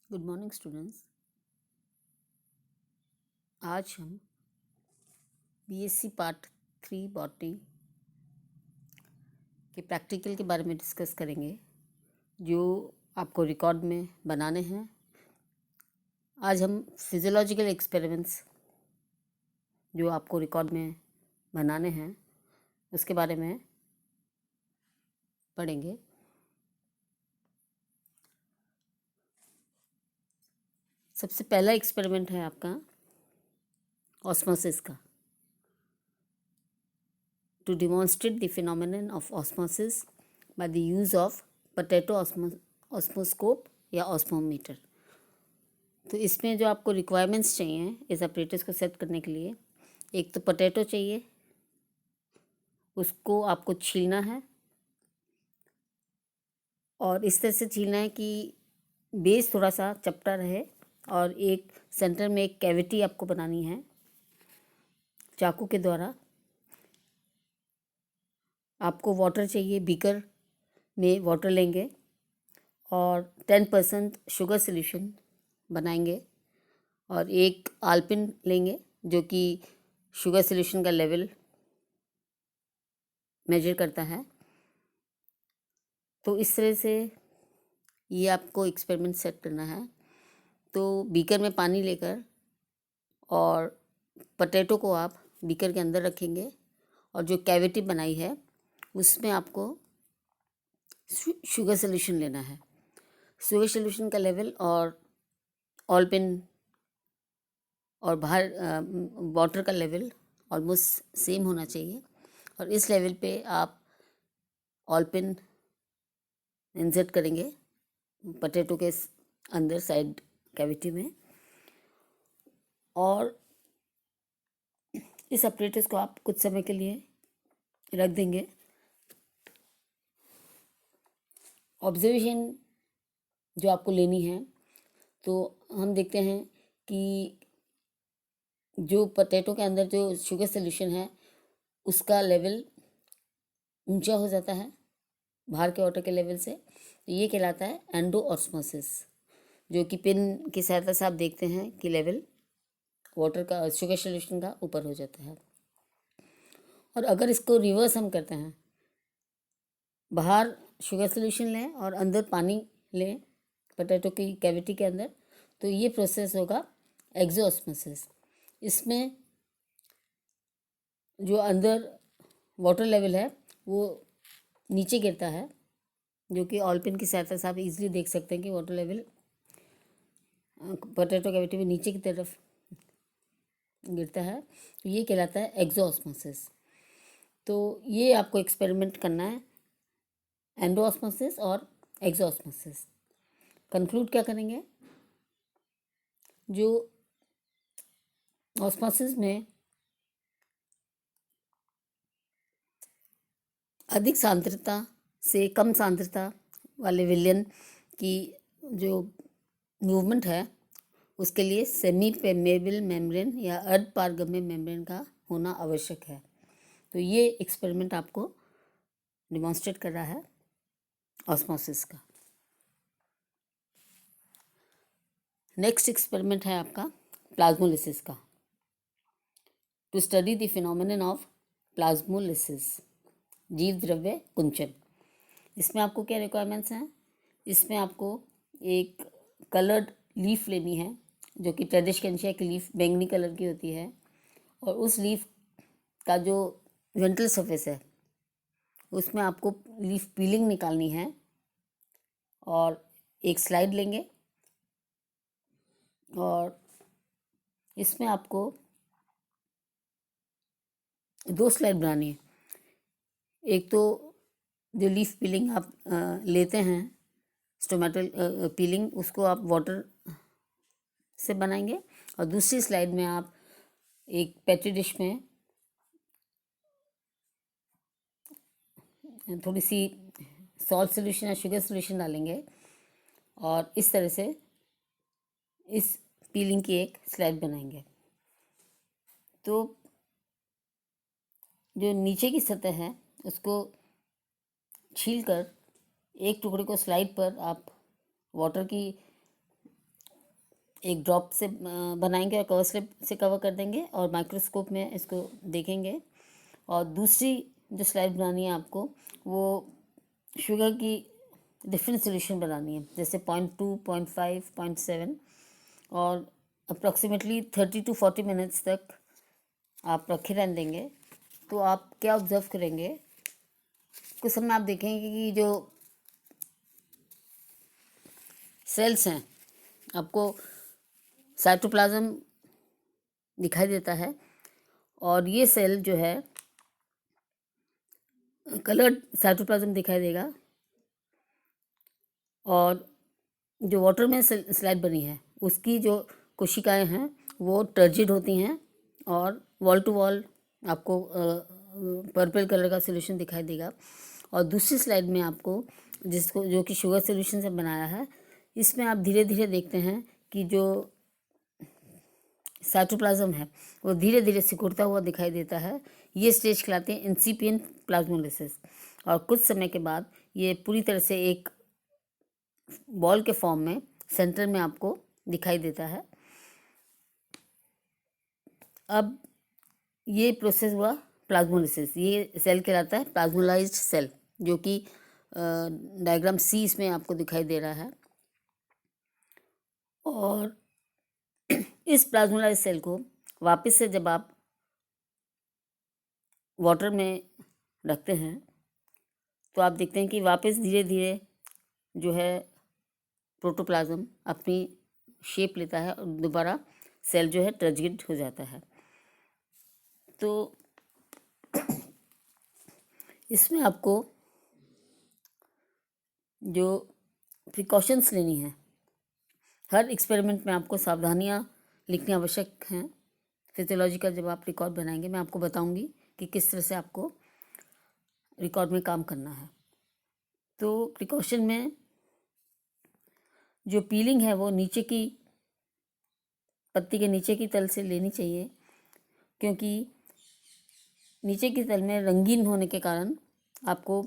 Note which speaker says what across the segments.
Speaker 1: Good morning students. आज हम BSc part 3 botany के प्रैक्टिकल के बारे में डिस्कस करेंगे जो आपको रिकॉर्ड में बनाने हैं। आज हम फिजियोलॉजिकल एक्सपेरिमेंट्स जो आपको रिकॉर्ड में बनाने हैं उसके बारे में पढ़ेंगे। सबसे पहला एक्सपेरिमेंट है आपका ऑस्मोसिस का। To demonstrate the phenomenon of osmosis by the use of potato osmoscope या osmometer। तो इसमें जो आपको रिक्वायरमेंट्स चाहिए इस ऑपरेटर्स को सेट करने के लिए, एक तो पोटैटो चाहिए, उसको आपको छीलना है और इस तरह से छीलना है कि बेस थोड़ा सा चपटा रहे और एक सेंटर में एक कैविटी आपको बनानी है चाकू के द्वारा। आपको वाटर चाहिए, बीकर में वाटर लेंगे और 10% शुगर सॉल्यूशन बनाएंगे और एक आलपिन लेंगे जो कि शुगर सॉल्यूशन का लेवल मेजर करता है। तो इस तरह से ये आपको एक्सपेरिमेंट सेट करना है। तो बीकर में पानी लेकर और पोटैटो को आप बीकर के अंदर रखेंगे और जो कैविटी बनाई है उसमें आपको शुगर सॉल्यूशन लेना है। शुगर सॉल्यूशन का लेवल और ऑलपिन और बाहर वाटर का लेवल ऑलमोस्ट सेम होना चाहिए और इस लेवल पे आप ऑलपिन इंसर्ट करेंगे पोटैटो के अंदर साइड कैविटी में और इस ऑपरेटर्स को आप कुछ समय के लिए रख देंगे। ऑब्जर्वेशन जो आपको लेनी है, तो हम देखते हैं कि जो पोटैटो के अंदर जो शुगर सॉल्यूशन है उसका लेवल ऊंचा हो जाता है बाहर के वाटर के लेवल से। तो ये कहलाता है एंडोऑस्मोसिस, जो कि पिन की सहायता से आप देखते हैं कि लेवल वाटर का शुगर सॉल्यूशन का ऊपर हो जाता है। और अगर इसको रिवर्स हम करते हैं, बाहर शुगर सॉल्यूशन लें और अंदर पानी लें पोटैटो की कैविटी के अंदर, तो ये प्रोसेस होगा एक्सोऑस्मोसिस। इसमें जो अंदर वाटर लेवल है वो नीचे गिरता है, जो कि ऑलपिन की सहायता से आप इजीली देख सकते हैं कि वाटर लेवल पोटैटो कैविटी में नीचे की तरफ गिरता है। तो ये कहलाता है एक्सोऑस्मोसिस। तो ये आपको एक्सपेरिमेंट करना है, एंडोऑस्मोसिस और एक्सोऑस्मोसिस। कंक्लूड क्या करेंगे, जो ऑस्मोसिस में अधिक सांद्रता से कम सांद्रता वाले विलयन की जो मूवमेंट है उसके लिए सेमी परमेबल मेम्ब्रेन या अर्ध पारगम्य मेम्ब्रेन का होना आवश्यक है। तो ये एक्सपेरिमेंट आपको डिमॉन्स्ट्रेट कर रहा है ऑस्मोसिस का। नेक्स्ट एक्सपेरिमेंट है आपका प्लाज्मोलिसिस का। To study the phenomenon of plasmolysis, जीव द्रव्य कुंचन। इसमें आपको क्या रिक्वायरमेंट्स हैं, इसमें आपको एक कलर्ड लीफ लेनी है जो कि ट्रेडिशकेंशिया की लीफ बैंगनी कलर की होती है और उस लीफ का जो वेंट्रल सरफेस है उसमें आपको लीफ पीलिंग निकालनी है और एक स्लाइड लेंगे और इसमें आपको 2 स्लाइड बनानी है। एक तो जो लीफ पीलिंग आप लेते हैं स्टोमेटल पीलिंग, उसको आप वाटर से बनाएंगे और दूसरी स्लाइड में आप एक पेट्री डिश में थोड़ी सी सॉल्ट सॉल्यूशन या शुगर सॉल्यूशन डालेंगे और इस तरह से इस पीलिंग की एक स्लाइड बनाएंगे। तो जो नीचे की सतह है उसको छीलकर एक टुकड़े को स्लाइड पर आप वाटर की एक ड्रॉप से बनाएंगे और कवर स्लिप से कवर कर देंगे और माइक्रोस्कोप में इसको देखेंगे। और दूसरी जो स्लाइड बनानी है आपको, वो शुगर की डिफरेंट सोल्यूशन बनानी है, जैसे 0.2, 0.5, 0.7, और अप्रॉक्सीमेटली 30 to 40 मिनट्स तक आप रखे रहने देंगे। तो आप क्या ऑब्जर्व करेंगे, कुछ समय आप देखेंगे कि जो सेल्स हैं आपको साइटोप्लाज्म दिखाई देता है, और ये सेल जो है कलर्ड साइटोप्लाज्म दिखाई देगा। और जो वाटर में स्लाइड बनी है उसकी जो कोशिकाएं हैं वो टर्जिड होती हैं, और वॉल टू वॉल आपको पर्पल कलर का सोल्यूशन दिखाई देगा। और दूसरी स्लाइड में आपको जो कि शुगर सोल्यूशन से बनाया है, इसमें आप धीरे धीरे देखते हैं कि जो साइटोप्लाज्म है वो धीरे धीरे सिकुड़ता हुआ दिखाई देता है। ये स्टेज कहलाते हैं इंसिपिएंट प्लाज्मोलिसिस। और कुछ समय के बाद ये पूरी तरह से एक बॉल के फॉर्म में सेंटर में आपको दिखाई देता है। अब ये प्रोसेस हुआ प्लाज्मोलिसिस। ये सेल कहलाता है प्लाज्मोलाइज्ड सेल, जो कि डायग्राम सी इसमें आपको दिखाई दे रहा है। और इस प्लाज्मोलाइज्ड सेल को वापस से जब आप वाटर में रखते हैं तो आप देखते हैं कि वापस धीरे धीरे जो है प्रोटोप्लाज्म अपनी शेप लेता है और दोबारा सेल जो है टर्जिड हो जाता है। तो इसमें आपको जो प्रिकॉशंस लेनी है, हर एक्सपेरिमेंट में आपको सावधानियां लिखनी आवश्यक हैं। फिजियोलॉजी का जब आप रिकॉर्ड बनाएंगे, मैं आपको बताऊंगी कि किस तरह से आपको रिकॉर्ड में काम करना है। तो प्रिकॉशन में जो पीलिंग है वो नीचे की पत्ती के नीचे की तल से लेनी चाहिए, क्योंकि नीचे की तल में रंगीन होने के कारण आपको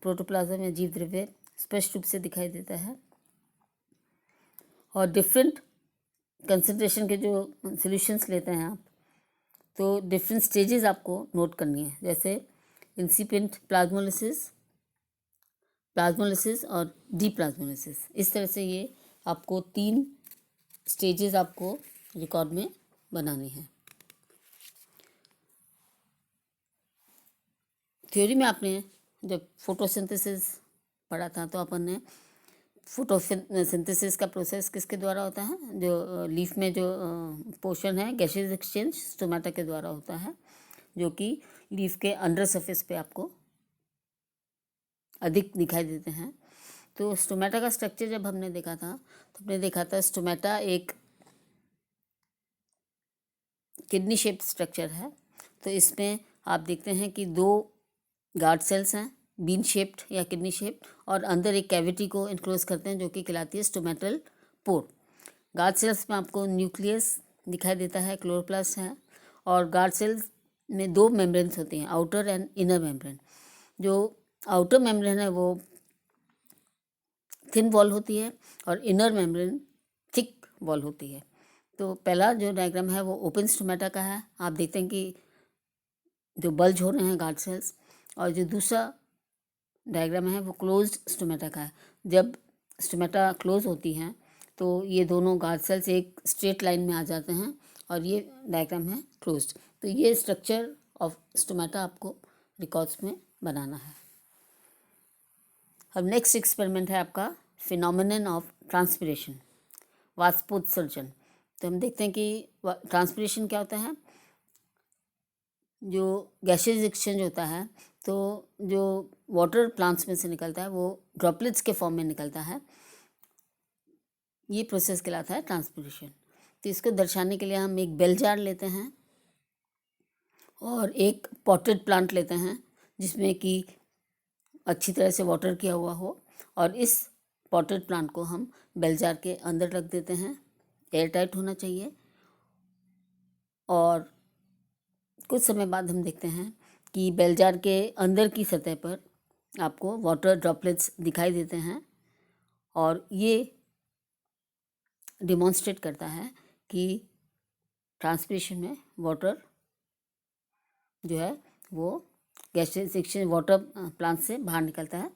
Speaker 1: प्रोटोप्लाज्म या जीव द्रव्य स्पष्ट रूप से दिखाई देता है। और डिफरेंट कंसंट्रेशन के जो सॉल्यूशंस लेते हैं आप, तो डिफरेंट स्टेजेस आपको नोट करनी है, जैसे इंसिपिएंट प्लाज्मोलिसिस और डीप्लाज्मोलिसिस। इस तरह से ये आपको 3 स्टेजेस आपको रिकॉर्ड में बनानी है। थ्योरी में आपने जब फोटोसिंथेसिस पढ़ा था तो अपन ने फोटोसिंथेसिस का प्रोसेस किसके द्वारा होता है, जो लीफ में जो पोर्शन है गैसेस एक्सचेंज स्टोमेटा के द्वारा होता है, जो कि लीफ के अंडर सरफेस पे आपको अधिक दिखाई देते हैं। तो स्टोमेटा का स्ट्रक्चर जब हमने देखा था तो हमने देखा था स्टोमेटा एक किडनी शेप्ड स्ट्रक्चर है। तो इसमें आप देखते हैं कि 2 गार्ड सेल्स हैं, बीन शेप्ड या किडनी शेप्ड, और अंदर एक कैविटी को इनक्लोज करते हैं जो कि कहलाती है स्टोमेटल पोर। गार्ड सेल्स में आपको न्यूक्लियस दिखाई देता है, क्लोरोप्लास्ट है, और गार्ड सेल्स में 2 मेम्ब्रेन्स होती हैं, आउटर एंड इनर मेम्ब्रेन। जो आउटर मेम्ब्रेन है वो थिन वॉल होती है और इनर मेम्ब्रेन थिक वॉल होती है। तो पहला जो डायग्राम है वो ओपन स्टोमेटा का है। आप देखते हैं कि जो बल्ज हो रहे हैं गार्ड सेल्स, और जो दूसरा डायग्राम है वो क्लोज्ड स्टोमेटा का है। जब स्टोमेटा क्लोज होती हैं तो ये दोनों गार्ड सेल्स एक स्ट्रेट लाइन में आ जाते हैं, और ये डायग्राम है क्लोज्ड। तो ये स्ट्रक्चर ऑफ स्टोमेटा आपको रिकॉर्ड्स में बनाना है। अब नेक्स्ट एक्सपेरिमेंट है आपका फिनोमेनन ऑफ ट्रांसपिरेशन, वाष्पोत्सर्जन। तो हम देखते हैं कि ट्रांसपिरेशन क्या होता है। जो गैसेज एक्सचेंज होता है, तो जो वाटर प्लांट्स में से निकलता है वो ड्रॉपलेट्स के फॉर्म में निकलता है। ये प्रोसेस कहलाता है ट्रांसपिरेशन। तो इसको दर्शाने के लिए हम एक बेल जार लेते हैं और एक पॉटेड प्लांट लेते हैं जिसमें कि अच्छी तरह से वाटर किया हुआ हो, और इस पॉटेड प्लांट को हम बेल जार के अंदर रख देते हैं। एयर टाइट होना चाहिए। और कुछ समय बाद हम देखते हैं कि बेल जार के अंदर की सतह पर आपको वाटर ड्रॉपलेट्स दिखाई देते हैं, और ये डिमॉन्स्ट्रेट करता है कि ट्रांसपिरेशन में वाटर जो है वो गैसेस एक्सचेंज वाटर प्लांट से बाहर निकलता है।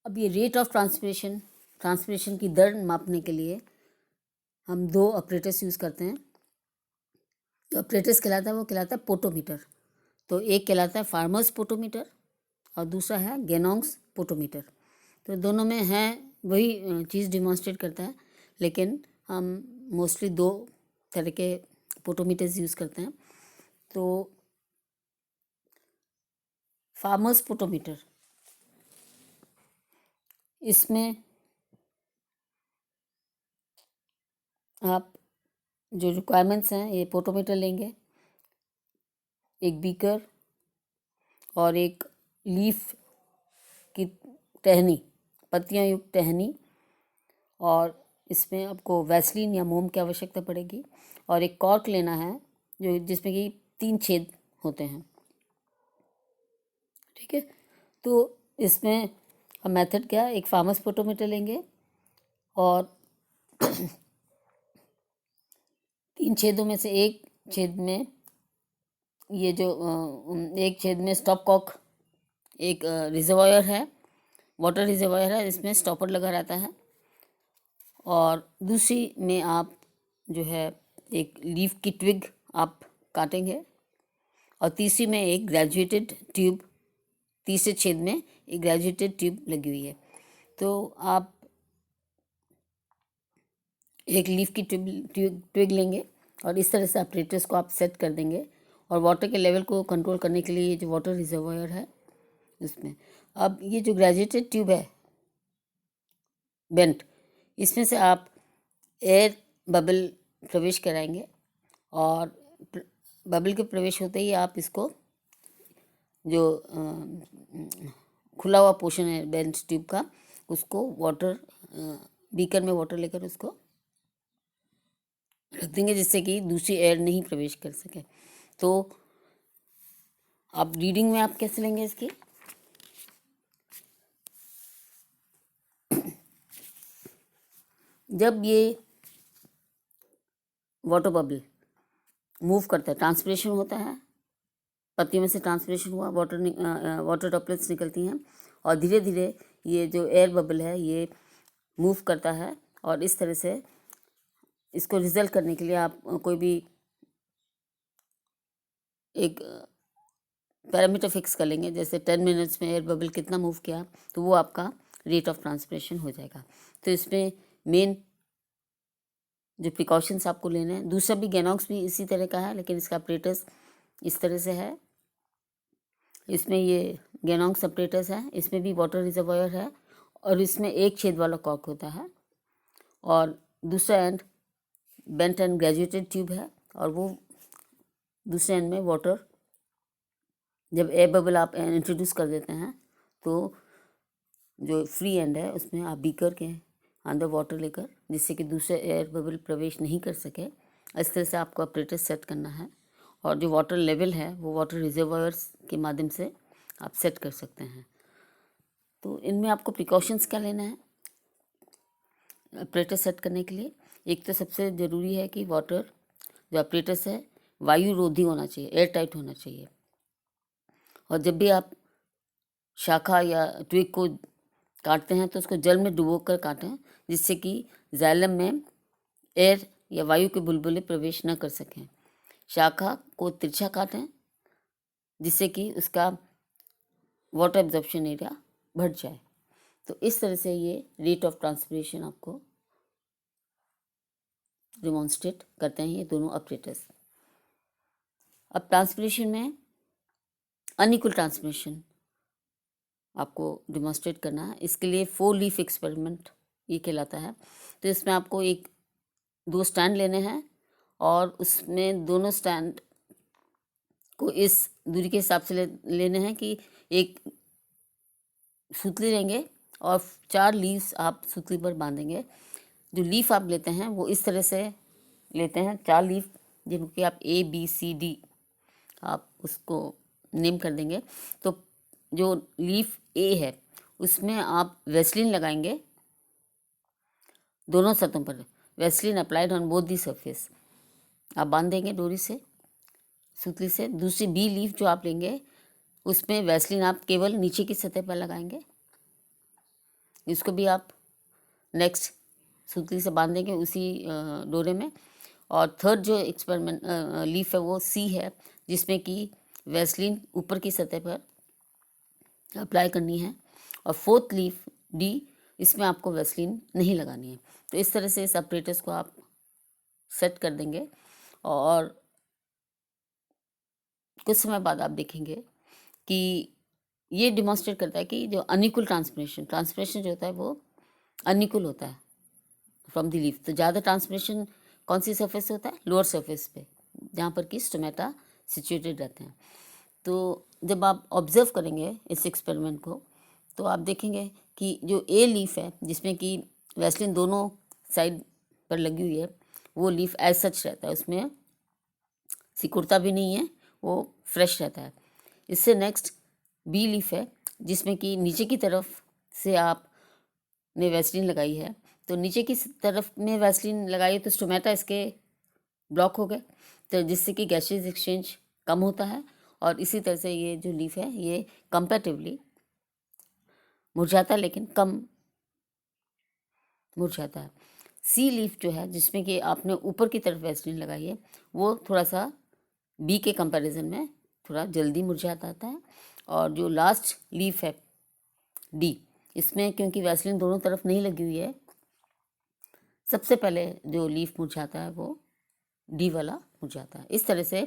Speaker 1: अब ये रेट ऑफ ट्रांसपिरेशन की दर मापने के लिए हम दो ऑपरेटर्स यूज़ करते हैं। जो ऑपरेटर्स कहलाता है वो कहलाता है पोटोमीटर। तो एक कहलाता है फार्मर्स पोटोमीटर और दूसरा है गेनोंग्स पोटोमीटर। तो दोनों में है वही चीज़ डिमॉन्स्ट्रेट करता है, लेकिन हम मोस्टली दो तरह के पोटोमीटर्स यूज़ करते हैं। तो फार्मर्स पोटोमीटर, इसमें आप जो रिक्वायरमेंट्स हैं, ये पोटोमीटर लेंगे, एक बीकर और एक लीफ की टहनी, पत्तियां युक्त टहनी, और इसमें आपको वैसलीन या मोम की आवश्यकता पड़ेगी, और एक कॉर्क लेना है जो जिसमें कि 3 छेद होते हैं। ठीक है, तो इसमें हम मेथड क्या, एक फार्मर्स पोटोमीटर लेंगे और 3 छेदों में से एक छेद में ये जो एक छेद में स्टॉप कॉक, एक रिजर्वायर है, वाटर रिजर्वायर है, इसमें स्टॉपर लगा रहता है, और दूसरी में आप जो है एक लीफ की ट्विग आप काटेंगे, और तीसरी में एक ग्रेजुएटेड ट्यूब, तीसरे छेद में एक ग्रेजुएटेड ट्यूब लगी हुई है। तो आप एक लीफ की ट्विग लेंगे और इस तरह से ऑपरेटर्स को आप सेट कर देंगे, और वाटर के लेवल को कंट्रोल करने के लिए ये जो वाटर रिजर्वायर है उसमें, अब ये जो ग्रेजुएटेड ट्यूब है बेंट, इसमें से आप एयर बबल प्रवेश कराएंगे, और बबल के प्रवेश होते ही आप इसको जो खुला हुआ पोर्शन है बेंट ट्यूब का, उसको वाटर बीकर में वाटर लेकर उसको रख देंगे, जिससे कि दूसरी एयर नहीं प्रवेश कर सके। तो आप रीडिंग में आप कैसे लेंगे इसकी, जब ये वाटर बबल मूव करता है, ट्रांसपिरेशन होता है, पत्तियों में से ट्रांसपिरेशन हुआ, वाटर ड्रॉपलेट्स निकलती हैं, और धीरे धीरे ये जो एयर बबल है ये मूव करता है, और इस तरह से इसको रिजल्ट करने के लिए आप कोई भी एक पैरामीटर फिक्स कर लेंगे, जैसे 10 मिनट्स में एयर बबल कितना मूव किया, तो वो आपका रेट ऑफ ट्रांसपिरेशन हो जाएगा। तो इसमें मेन जो प्रिकॉशंस आपको लेने हैं, दूसरा भी गेनॉक्स भी इसी तरह का है, लेकिन इसका ऑपरेटर्स इस तरह से है। इसमें ये गेनॉक्स ऑपरेटर्स है, इसमें भी वाटर रिजर्वायर है, और इसमें एक छेद वाला कॉर्क होता है, और दूसरा and bent and graduated tube है, और वो दूसरे एंड में वाटर, जब एयर बबल आप इंट्रोड्यूस कर देते हैं तो जो फ्री एंड है उसमें आप बीकर के अंदर वाटर लेकर, जिससे कि दूसरे एयर बबल प्रवेश नहीं कर सके, इस तरह से आपको ऑपरेटर सेट करना है, और जो वाटर लेवल है वो वाटर रिजर्वायर्स के माध्यम से आप सेट कर सकते हैं। तो इनमें आपको प्रिकॉशंस क्या लेना है ऑपरेटर सेट करने के लिए, एक तो सबसे ज़रूरी है कि वाटर जो ऑपरेटर्स है वायु रोधी होना चाहिए, एयर टाइट होना चाहिए, और जब भी आप शाखा या ट्विग को काटते हैं तो उसको जल में डुबो कर काटें, जिससे कि जाइलम में एयर या वायु के बुलबुले प्रवेश न कर सकें। शाखा को तिरछा काटें, जिससे कि उसका वाटर एब्जॉर्प्शन एरिया बढ़ जाए। तो इस तरह से ये रेट ऑफ ट्रांसपिरेशन आपको डिमॉन्स्ट्रेट करते हैं ये दोनों ऑपरेटर्स। अब ट्रांसपिरेशन में अनइक्वल ट्रांसमिशन आपको डिमॉन्स्ट्रेट करना है, इसके लिए 4 लीफ एक्सपेरिमेंट ये कहलाता है। तो इसमें आपको 2 स्टैंड लेने हैं, और उसमें दोनों स्टैंड को इस दूरी के हिसाब से लेने हैं कि एक सूतली लेंगे और 4 लीव्स आप सूतली पर बांधेंगे। जो लीफ आप लेते हैं वो इस तरह से लेते हैं, 4 लीफ, जिनकी आप ABCD आप उसको नेम कर देंगे। तो जो लीफ A है उसमें आप वैसलीन लगाएंगे, दोनों सतहों पर Vaseline applied on both the surface. आप बांध देंगे डोरी से, सुतली से। दूसरी बी लीफ जो आप लेंगे उसमें वैसलीन आप केवल नीचे की सतह पर लगाएंगे। इसको भी आप नेक्स्ट सुतली से बांध देंगे उसी डोरे में। और थर्ड जो एक्सपेरिमेंट लीफ है वो सी है, जिसमें कि वैसलीन ऊपर की सतह पर अप्लाई करनी है। और फोर्थ लीफ डी, इसमें आपको वैसलीन नहीं लगानी है। तो इस तरह से इस ऑपरेटर्स को आप सेट कर देंगे और कुछ समय बाद आप देखेंगे कि ये डिमॉन्स्ट्रेट करता है कि जो अनइक्वल ट्रांसपिरेशन जो होता है वो अनइक्वल होता है फ्रॉम द लीफ। तो ज़्यादा ट्रांसपिरेशन कौन सी सरफेस से होता है? लोअर सरफेस पे, जहाँ पर कि स्टोमेटा सिचुएटेड रहते हैं। तो जब आप ऑब्जर्व करेंगे इस एक्सपेरिमेंट को तो आप देखेंगे कि जो ए लीफ है जिसमें कि वैसलीन दोनों साइड पर लगी हुई है, वो लीफ एज सच रहता है, उसमें सिकुड़ता भी नहीं है, वो फ्रेश रहता है। इससे नेक्स्ट बी लीफ है जिसमें कि नीचे की तरफ से आपने वैसलीन लगाई है। तो नीचे की तरफ में वैसलीन लगाई तो स्टोमेटा इसके ब्लॉक हो गए, तो जिससे कि गैसेस एक्सचेंज कम होता है। और इसी तरह से ये जो लीफ है ये कंपैरेटिवली मुरझाता है, लेकिन कम मुरझाता है। सी लीफ जो है जिसमें कि आपने ऊपर की तरफ वैसलीन लगाई है, वो थोड़ा सा बी के कंपैरिजन में थोड़ा जल्दी मुरझाता आता है। और जो लास्ट लीफ है डी, इसमें क्योंकि वैसलीन दोनों तरफ नहीं लगी हुई है, सबसे पहले जो लीफ मुरझाता है वो डी वाला मुरझाता है। इस तरह से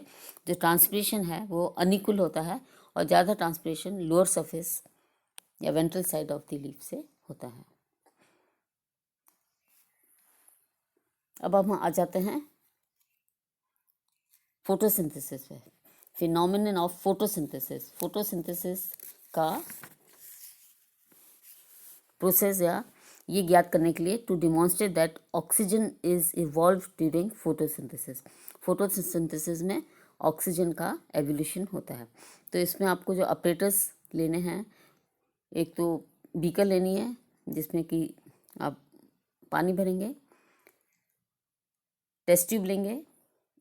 Speaker 1: जो ट्रांसपिरेशन है वो अनइक्वल होता है और ज़्यादा ट्रांसपिरेशन लोअर सरफेस या ventral side of the leaf से होता है। अब हम आ जाते हैं फोटोसिंथेसिस पे, फिनोमिनन ऑफ फोटोसिंथेसिस। फोटोसिंथेसिस का प्रोसेस या ये ज्ञात करने के लिए to demonstrate that oxygen is evolve during photosynthesis. Photosynthesis में ऑक्सीजन का एवोल्यूशन होता है। तो इसमें आपको जो ऑपरेटर्स लेने हैं, एक तो बीकर लेनी है जिसमें कि आप पानी भरेंगे, टेस्ट ट्यूब लेंगे,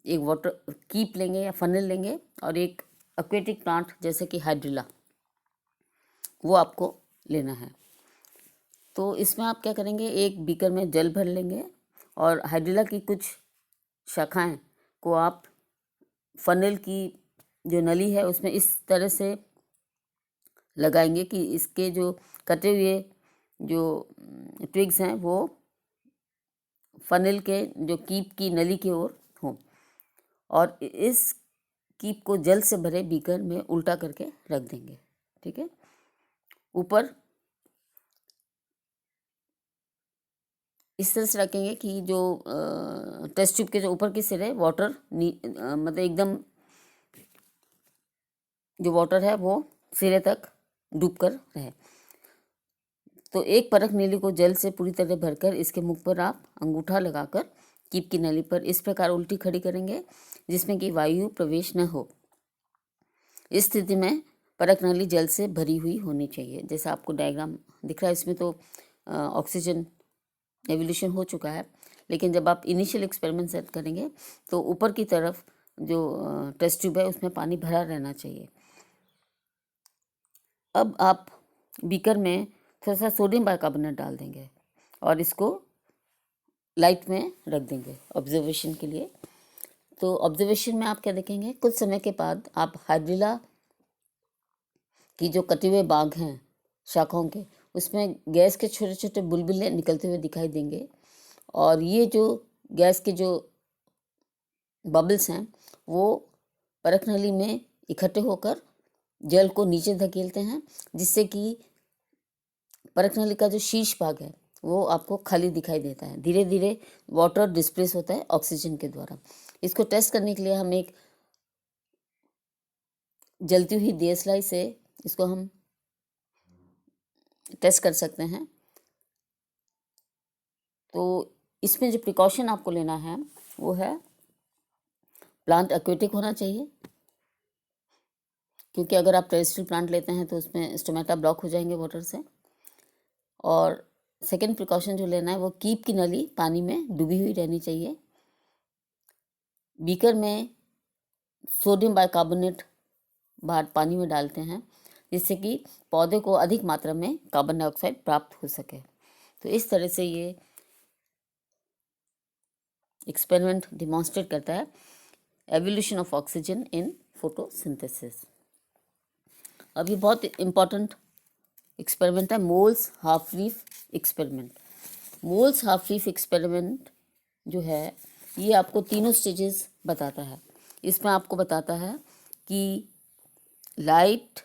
Speaker 1: एक वाटर कीप लेंगे या फनल लेंगे, और एक एक्वेटिक प्लांट जैसे कि हाइड्रिला, वो आपको लेना है। तो इसमें आप क्या करेंगे, एक बीकर में जल भर लेंगे और हाइड्रिला की कुछ शाखाएं को आप फनल की जो नली है उसमें इस तरह से लगाएंगे कि इसके जो कटे हुए जो ट्विग्स हैं वो फनल के जो कीप की नली की ओर हों, और इस कीप को जल से भरे बीकर में उल्टा करके रख देंगे। ठीक है, ऊपर इस तरह से रखेंगे कि जो टेस्ट ट्यूब के जो ऊपर की सिरे वाटर मतलब एकदम जो वाटर है वो सिरे तक डूब कर रहे। तो एक परख नली को जल से पूरी तरह भरकर इसके मुख पर आप अंगूठा लगाकर कीप की नली पर इस प्रकार उल्टी खड़ी करेंगे जिसमें कि वायु प्रवेश न हो। इस स्थिति में परख नली जल से भरी हुई होनी चाहिए। जैसा आपको डायग्राम दिख रहा है, इसमें तो ऑक्सीजन एवोल्यूशन हो चुका है, लेकिन जब आप इनिशियल एक्सपेरिमेंट सेट करेंगे तो ऊपर की तरफ जो टेस्ट ट्यूब है उसमें पानी भरा रहना चाहिए। अब आप बीकर में थोड़ा सा सोडियम बाइकार्बोनेट डाल देंगे और इसको लाइट में रख देंगे ऑब्जर्वेशन के लिए। तो ऑब्जर्वेशन में आप क्या देखेंगे, कुछ समय के बाद आप हाइड्रिला की जो कटे हुए बाग हैं शाखाओं के, उसमें गैस के छोटे छोटे बुलबुले निकलते हुए दिखाई देंगे, और ये जो गैस के जो बबल्स हैं वो परख नली में इकट्ठे होकर जल को नीचे धकेलते हैं, जिससे कि परख नली का जो शीर्ष भाग है वो आपको खाली दिखाई देता है। धीरे धीरे वाटर डिस्प्लेस होता है ऑक्सीजन के द्वारा। इसको टेस्ट करने के लिए हम एक जलती हुई देशलाई से इसको हम टेस्ट कर सकते हैं। तो इसमें जो प्रिकॉशन आपको लेना है वो है प्लांट एक्वेटिक होना चाहिए, क्योंकि अगर आप टेरेस्ट्रियल प्लांट लेते हैं तो उसमें स्टोमेटा ब्लॉक हो जाएंगे वाटर से। और सेकेंड प्रिकॉशन जो लेना है वो कीप की नली पानी में डूबी हुई रहनी चाहिए। बीकर में सोडियम बाइकार्बोनेट बाहर पानी में डालते हैं जिससे कि पौधे को अधिक मात्रा में कार्बन डाइऑक्साइड प्राप्त हो सके। तो इस तरह से ये एक्सपेरिमेंट डिमॉन्स्ट्रेट करता है evolution of oxygen in photosynthesis. अब ये बहुत इम्पॉर्टेंट एक्सपेरिमेंट है moles half leaf experiment. Moles half leaf experiment जो है ये आपको तीनों स्टेजेस बताता है। इसमें आपको बताता है कि light,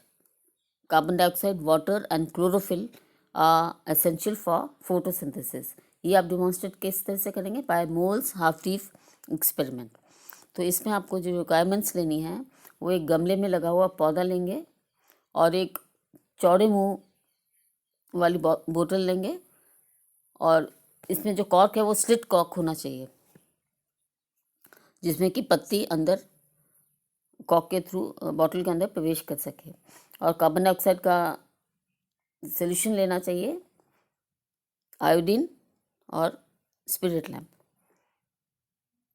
Speaker 1: carbon dioxide, water and chlorophyll are essential for photosynthesis. ये आप डिमॉन्स्ट्रेट किस तरह से करेंगे? By Moll's half leaf experiment. तो इसमें आपको जो रिक्वायरमेंट्स लेनी है वो एक गमले में लगा हुआ पौधा लेंगे और एक चौड़े मुंह वाली बोतल लेंगे और इसमें जो कॉर्क है वो स्लिट कॉर्क होना चाहिए जिसमें कि पत्ती अंदर कॉर्क के थ्रू बॉटल के अंदर प्रवेश कर सके। और कार्बन डाइऑक्साइड का सोल्यूशन लेना चाहिए, आयोडीन और स्पिरिट लैम्प।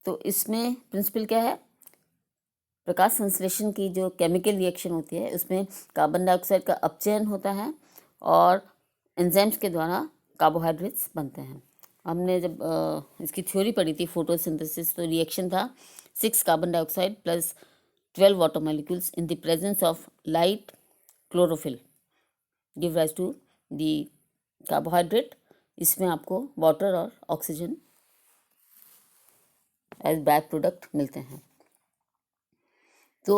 Speaker 1: तो इसमें प्रिंसिपल क्या है? प्रकाश संश्लेषण की जो केमिकल रिएक्शन होती है उसमें कार्बन डाइऑक्साइड का अपचयन होता है और एंजाइम्स के द्वारा कार्बोहाइड्रेट्स बनते हैं। हमने जब इसकी थ्योरी पढ़ी थी फोटोसिंथेसिस, तो रिएक्शन था 6 carbon dioxide plus 12 water molecules in the presence of light chlorophyll give rise to the carbohydrate. इसमें आपको वाटर और ऑक्सीजन एज बैक प्रोडक्ट मिलते हैं। तो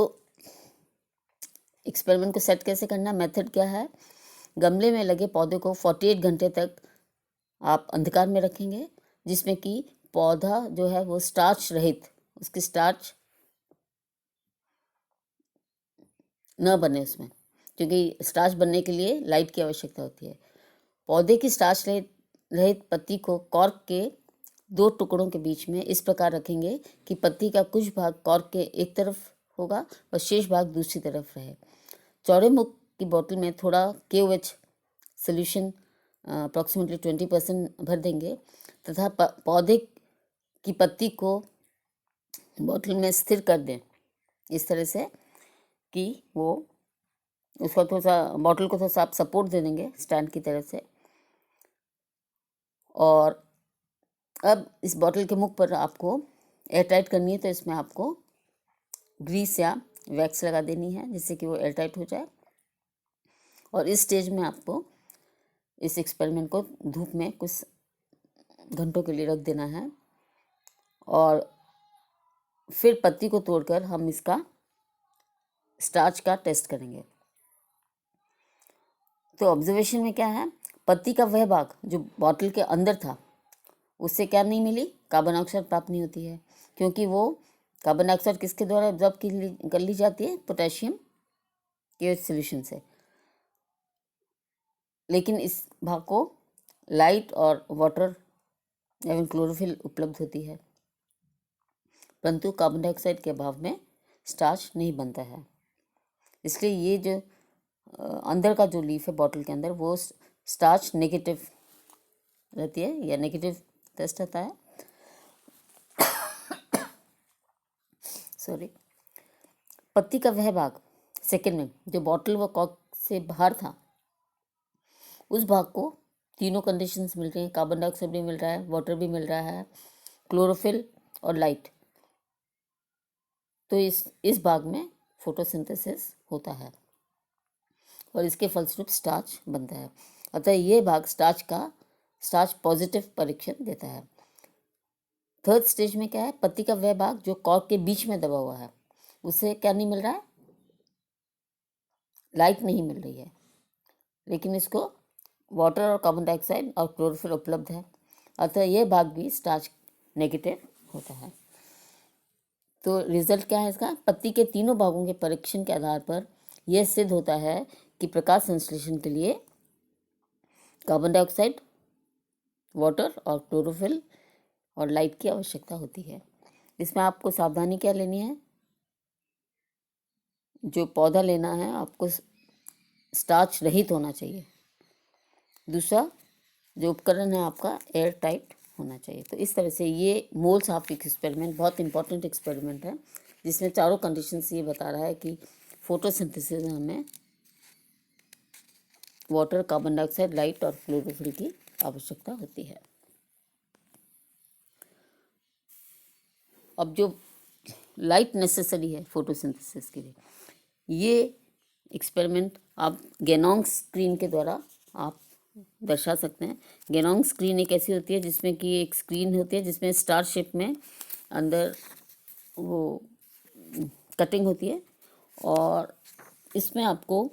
Speaker 1: एक्सपेरिमेंट को सेट कैसे करना, मेथड क्या है? गमले में लगे पौधे को 48 घंटे तक आप अंधकार में रखेंगे जिसमें कि पौधा जो है वो स्टार्च रहित, उसकी स्टार्च न बने उसमें, क्योंकि स्टार्च बनने के लिए लाइट की आवश्यकता होती है। पौधे की स्टार्च रहित पत्ती को कॉर्क के 2 टुकड़ों के बीच में इस प्रकार रखेंगे कि पत्ती का कुछ भाग कॉर्क के एक तरफ होगा और शेष भाग दूसरी तरफ रहे। चौड़े मुख की बोतल में थोड़ा KOH सोल्यूशन अप्रॉक्सीमेटली 20% भर देंगे तथा पौधे की पत्ती को बोतल में स्थिर कर दें इस तरह से कि वो उसको थोड़ा सा, बोतल को थोड़ा सा आप सपोर्ट दे देंगे स्टैंड की तरह से। और अब इस बोतल के मुख पर आपको एयर टाइट करनी है, तो इसमें आपको ग्रीस या वैक्स लगा देनी है जिससे कि वो एयर टाइट हो जाए। और इस स्टेज में आपको इस एक्सपेरिमेंट को धूप में कुछ घंटों के लिए रख देना है और फिर पत्ती को तोड़कर हम इसका स्टार्च का टेस्ट करेंगे। तो ऑब्जर्वेशन में क्या है? पत्ती का वह भाग जो बॉटल के अंदर था उससे क्या नहीं मिली? कार्बन डाइऑक्साइड प्राप्त नहीं होती है, क्योंकि वो कार्बन डाइऑक्साइड किसके द्वारा एब्जॉर्ब कर ली जाती है? पोटेशियम के सोल्यूशन से। लेकिन इस भाग को लाइट और वाटर एवं क्लोरोफिल उपलब्ध होती है, परंतु कार्बन डाइऑक्साइड के अभाव में स्टार्च नहीं बनता है। इसलिए ये जो अंदर का जो लीफ है बॉटल के अंदर वो स्टार्च नेगेटिव रहती है या नेगेटिव टेस्ट आता है। सॉरी। पत्ती का वह भाग सेकेंड में जो बॉटल व कॉर्क से बाहर था उस भाग को तीनों कंडीशंस मिल रही हैं, कार्बन डाइऑक्साइड भी मिल रहा है, वाटर भी मिल रहा है, क्लोरोफिल और लाइट। तो इस भाग में फोटोसिंथेसिस होता है और इसके फलस्वरूप स्टार्च बनता है। अतः ये भाग स्टार्च पॉजिटिव परीक्षण देता है। थर्ड स्टेज में क्या है? पत्ती का वह भाग जो कॉर्क के बीच में दबा हुआ है उसे क्या नहीं मिल रहा है? लाइट नहीं मिल रही है, लेकिन इसको वाटर और कार्बन डाइऑक्साइड और क्लोरोफिल उपलब्ध है, अतः यह भाग भी स्टार्च नेगेटिव होता है। तो रिजल्ट क्या है इसका? पत्ती के तीनों भागों के परीक्षण के आधार पर यह सिद्ध होता है कि प्रकाश संश्लेषण के लिए कार्बन डाइऑक्साइड, वाटर और क्लोरोफिल और लाइट की आवश्यकता होती है। इसमें आपको सावधानी क्या लेनी है? जो पौधा लेना है आपको स्टार्च रहित होना चाहिए। दूसरा, जो उपकरण है आपका एयर टाइट होना चाहिए। तो इस तरह से ये मोल्स ऑफ एक्सपेरिमेंट बहुत इंपॉर्टेंट एक्सपेरिमेंट है, जिसमें चारों कंडीशंस ये बता रहा है कि फोटोसिंथेसिस में हमें वाटर, कार्बन डाइऑक्साइड, लाइट और क्लोरोफिल की आवश्यकता होती है। अब जो लाइट नेसेसरी है फोटोसिंथेसिस के लिए, ये एक्सपेरिमेंट आप गेनोंग स्क्रीन के द्वारा आप दर्शा सकते हैं। गेनोंग स्क्रीन एक ऐसी होती है जिसमें कि एक स्क्रीन होती है जिसमें स्टार शेप में अंदर वो कटिंग होती है, और इसमें आपको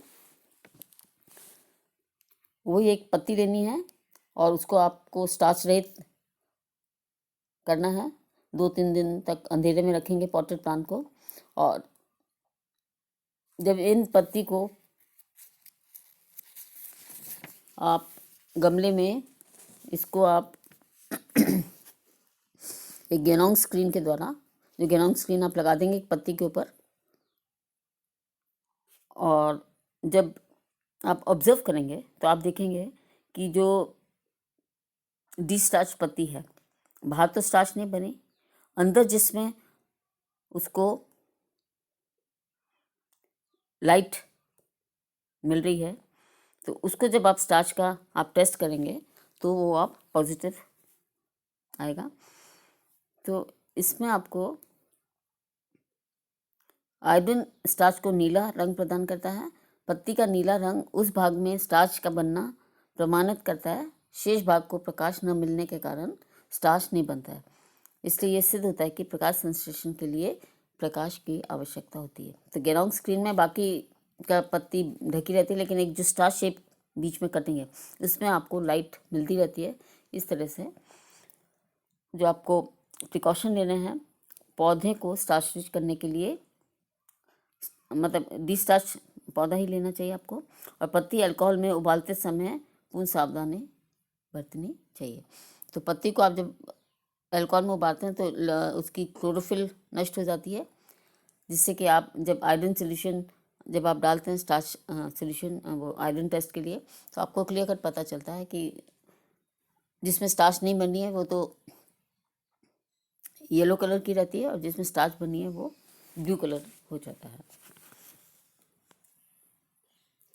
Speaker 1: वही एक पत्ती लेनी है और उसको आपको स्टार्च रहित करना है। 2-3 दिन तक अंधेरे में रखेंगे पॉटेड प्लांट को, और जब इन पत्ती को आप गमले में इसको आप एक गेनोंग स्क्रीन के द्वारा, जो गेनोंग स्क्रीन आप लगा देंगे एक पत्ती के ऊपर, और जब आप ऑब्जर्व करेंगे तो आप देखेंगे कि जो डिस्टार्च पत्ती है, बाहर तो स्टार्च नहीं बनी, अंदर जिसमें उसको लाइट मिल रही है, तो उसको जब आप स्टार्च का आप टेस्ट करेंगे तो वो आप पॉजिटिव आएगा। तो इसमें आपको आयोडीन स्टार्च को नीला रंग प्रदान करता है। पत्ती का नीला रंग उस भाग में स्टार्च का बनना प्रमाणित करता है, शेष भाग को प्रकाश न मिलने के कारण स्टार्च नहीं बनता है। इसलिए यह सिद्ध होता है कि प्रकाश संश्लेषण के लिए प्रकाश की आवश्यकता होती है। तो गेनोंग स्क्रीन में बाकी का पत्ती ढकी रहती है, लेकिन एक जो स्टार शेप बीच में कटिंग है उसमें आपको लाइट मिलती रहती है। इस तरह से जो आपको प्रिकॉशन लेने हैं पौधे को स्टार्च रिच करने के लिए, मतलब डिस्टार्च पौधा ही लेना चाहिए आपको, और पत्ती अल्कोहल में उबालते समय पूर्ण सावधानी बरतनी चाहिए। तो पत्ती को आप जब अल्कोहल में उबालते हैं तो उसकी क्लोरोफिल नष्ट हो जाती है, जिससे कि आप जब आयरन सोल्यूशन जब आप डालते हैं स्टार्च सोल्यूशन वो आयरन टेस्ट के लिए, तो आपको क्लियर कट पता चलता है कि जिसमें स्टार्च नहीं बनी है वो तो येलो कलर की रहती है, और जिसमें स्टार्च बनी है वो ब्लू कलर हो जाता है।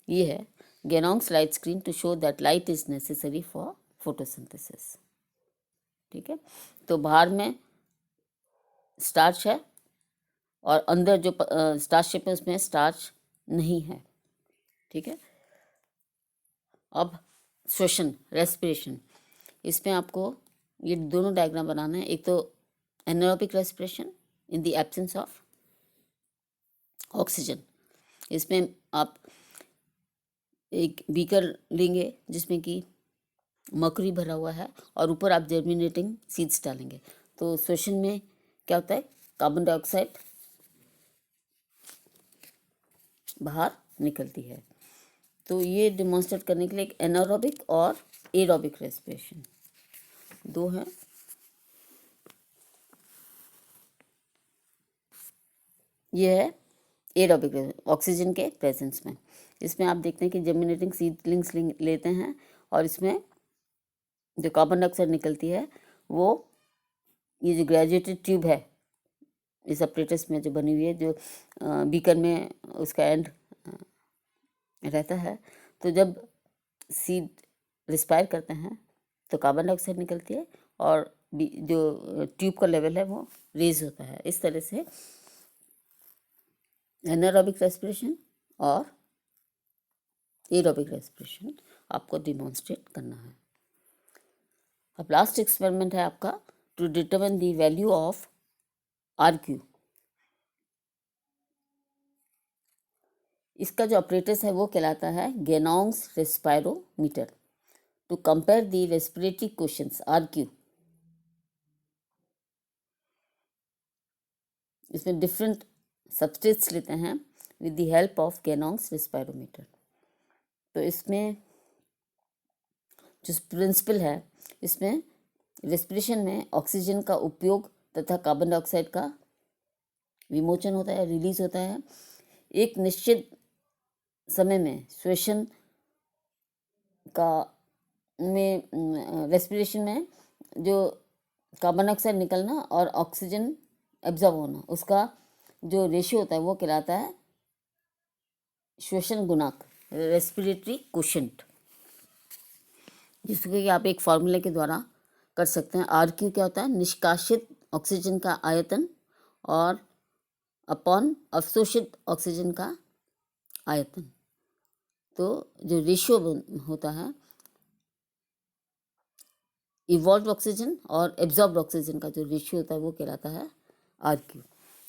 Speaker 1: ये है Ganong's light screen to show that light is necessary for photosynthesis. ठीक है, तो बाहर में स्टार्च है और अंदर जो स्टार्च शेप है उसमें स्टार्च नहीं है। ठीक है, अब श्वसन रेस्पिरेशन, इसमें आपको ये दोनों डायग्राम बनाना है। एक तो anaerobic respiration in the absence of oxygen, इसमें आप एक बीकर लेंगे जिसमें कि मर्क्यूरी भरा हुआ है और ऊपर आप जर्मिनेटिंग सीड्स डालेंगे। तो श्वसन में क्या होता है, कार्बन डाइऑक्साइड बाहर निकलती है। तो ये डिमॉन्स्ट्रेट करने के लिए एक एनारोबिक और एरोबिक रेस्पिरेशन दो हैं। ये है एरोबिक ऑक्सीजन के प्रेजेंस में, इसमें आप देखते हैं कि जर्मिनेटिंग सीडलिंग्स लेते हैं और इसमें जो कार्बन डाइऑक्साइड निकलती है वो ये जो ग्रेजुएटेड ट्यूब है इस अपरेटस में जो बनी हुई है, जो बीकर में उसका एंड रहता है, तो जब सीड रिस्पायर करते हैं तो कार्बन डाइऑक्साइड निकलती है और जो ट्यूब का लेवल है वो रेज होता है। इस तरह से एनारोबिक रेस्पिरेशन और एरोबिक रेस्पिरेशन आपको डिमॉन्स्ट्रेट करना है। अब लास्ट एक्सपेरिमेंट है आपका to determine the value of RQ. इसका जो ऑपरेटर्स है वो कहलाता है Ganong's respirometer to compare the respiratory questions RQ. इसमें डिफरेंट सब्सटेंस लेते हैं with the help of Ganong's respirometer. तो इसमें जो प्रिंसिपल है, इसमें रेस्पिरेशन में ऑक्सीजन का उपयोग तथा कार्बन डाइऑक्साइड का विमोचन होता है, रिलीज होता है। एक निश्चित समय में श्वसन का में रेस्पिरेशन में जो कार्बन डाइऑक्साइड निकलना और ऑक्सीजन एब्जॉर्ब होना, उसका जो रेशियो होता है वो कहलाता है श्वसन गुणांक, रेस्पिरेटरी क्वोशेंट, जिसको कि आप एक फॉर्मूले के द्वारा कर सकते हैं। RQ क्या होता है? निष्कासित ऑक्सीजन का आयतन और अपॉन अवशोषित ऑक्सीजन का आयतन। तो जो रेशियो होता है इवॉल्व ऑक्सीजन और एब्जॉर्ब ऑक्सीजन का जो रेशियो होता है वो कहलाता है RQ।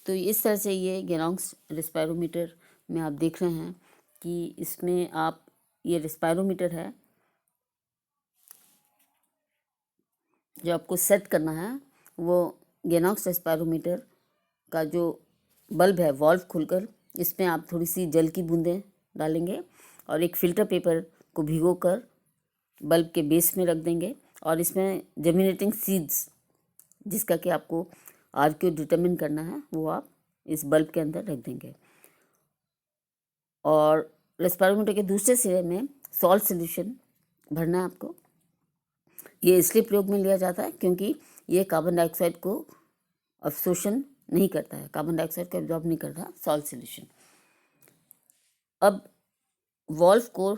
Speaker 1: तो इस तरह से ये गेनॉक्स रेस्पायरोमीटर में आप देख रहे हैं कि इसमें आप ये रेस्पायरोमीटर है जो आपको सेट करना है, वो गेनॉक्स रेस्पायरोमीटर का जो बल्ब है वॉल्व खोलकर इसमें आप थोड़ी सी जल की बूंदें डालेंगे और एक फ़िल्टर पेपर को भिगोकर बल्ब के बेस में रख देंगे और इसमें जर्मिनेटिंग सीड्स जिसका कि आपको RQ डिटरमिन करना है वो आप इस बल्ब के अंदर रख देंगे। और रेस्पायरोमीटर के दूसरे सिरे में सॉल्ट सॉल्यूशन भरना है आपको। ये इसलिए प्रयोग में लिया जाता है क्योंकि ये कार्बन डाइऑक्साइड को अवशोषण नहीं करता है, कार्बन डाइऑक्साइड को एब्जॉर्ब नहीं करता सॉल्ट सॉल्यूशन। अब वॉल्व को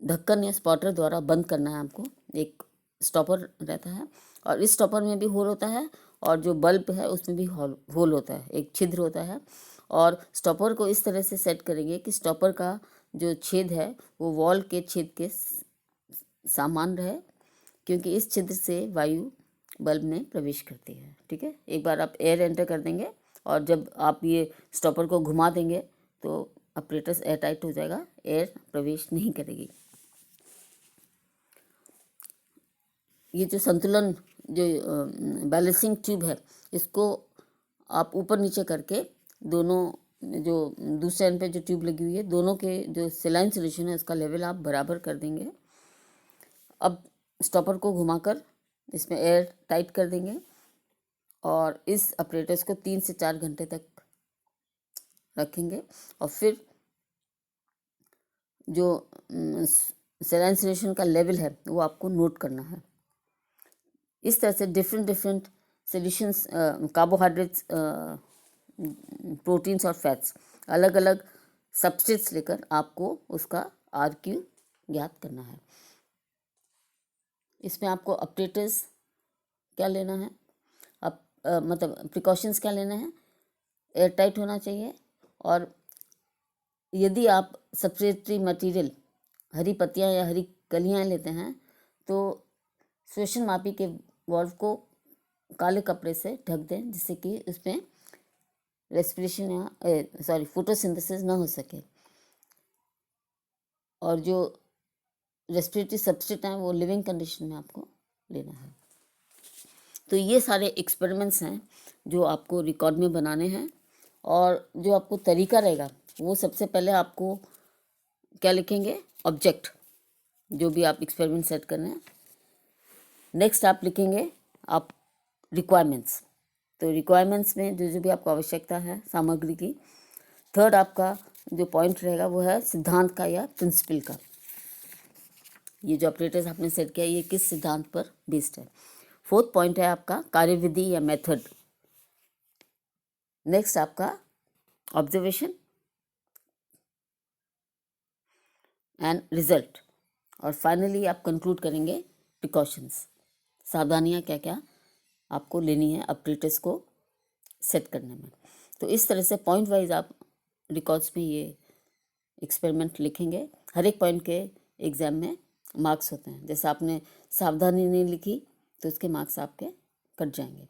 Speaker 1: ढक्कन या स्पॉटर द्वारा बंद करना है आपको। एक स्टॉपर रहता है और इस स्टॉपर में भी होल होता है और जो बल्ब है उसमें भी होल होता है, एक छिद्र होता है। और स्टॉपर को इस तरह से सेट करेंगे कि स्टॉपर का जो छेद है वो वॉल्व के छेद के समान रहे, क्योंकि इस छिद्र से वायु बल्ब में प्रवेश करती है। ठीक है, एक बार आप एयर एंटर कर देंगे और जब आप ये स्टॉपर को घुमा देंगे तो अपरेटस एयर टाइट हो जाएगा, एयर प्रवेश नहीं करेगी। ये जो संतुलन जो बैलेंसिंग ट्यूब है इसको आप ऊपर नीचे करके दोनों जो दूसरे एंड पे जो ट्यूब लगी हुई है दोनों के जो सेलाइन सोल्यूशन है उसका लेवल आप बराबर कर देंगे। अब स्टॉपर को घुमाकर इसमें एयर टाइट कर देंगे और इस अपरेटस को 3 से 4 घंटे तक रखेंगे और फिर जो सेलाइन सोल्यूशन का लेवल है वो आपको नोट करना है। इस तरह से डिफरेंट सोल्यूशंस, कार्बोहाइड्रेट्स, प्रोटीन्स और फैट्स, अलग अलग सबस्ट्रेट्स लेकर आपको उसका RQ ज्ञात करना है। इसमें आपको अपरेटर्स क्या लेना है, मतलब प्रिकॉशंस क्या लेना है, एयर टाइट होना चाहिए। और यदि आप सब्सट्रेटरी मटेरियल हरी पत्तियां या हरी कलियां लेते हैं तो श्वसन मापी के वॉल्व को काले कपड़े से ढक दें जिससे कि उसमें रेस्पिरेशन या फोटोसिंथेसिस ना हो सके। और जो रेस्पिरेटरी सब्सट्रेट हैं वो लिविंग कंडीशन में आपको लेना है। तो ये सारे एक्सपेरिमेंट्स हैं जो आपको रिकॉर्ड में बनाने हैं और जो आपको तरीका रहेगा वो सबसे पहले आपको क्या लिखेंगे, ऑब्जेक्ट, जो भी आप एक्सपेरिमेंट सेट कर रहे हैं। नेक्स्ट आप लिखेंगे आप रिक्वायरमेंट्स, तो रिक्वायरमेंट्स में जो भी आपको आवश्यकता है सामग्री की। थर्ड आपका जो पॉइंट रहेगा वो है सिद्धांत का या प्रिंसिपल का, ये जो ऑपरेटर्स आपने सेट किया ये किस सिद्धांत पर बेस्ड है। फोर्थ पॉइंट है आपका कार्यविधि या मेथड। नेक्स्ट आपका ऑब्जर्वेशन एंड रिजल्ट, और फाइनली आप कंक्लूड करेंगे प्रिकॉशंस, सावधानियां क्या क्या आपको लेनी है ऑपरेटर्स को सेट करने में। तो इस तरह से पॉइंट वाइज आप रिकॉर्ड्स में ये एक्सपेरिमेंट लिखेंगे। हर एक पॉइंट के एग्ज़ाम में मार्क्स होते हैं, जैसे आपने सावधानी नहीं लिखी तो उसके मार्क्स आपके कट जाएंगे।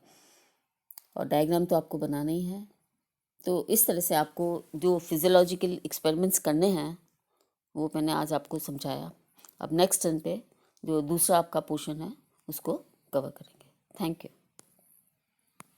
Speaker 1: और डायग्राम तो आपको बनाना ही है। तो इस तरह से आपको जो फिजियोलॉजिकल एक्सपेरिमेंट्स करने हैं वो मैंने आज आपको समझाया। अब नेक्स्ट टर्न पे जो दूसरा आपका पोर्शन है उसको कवर करेंगे। Thank you.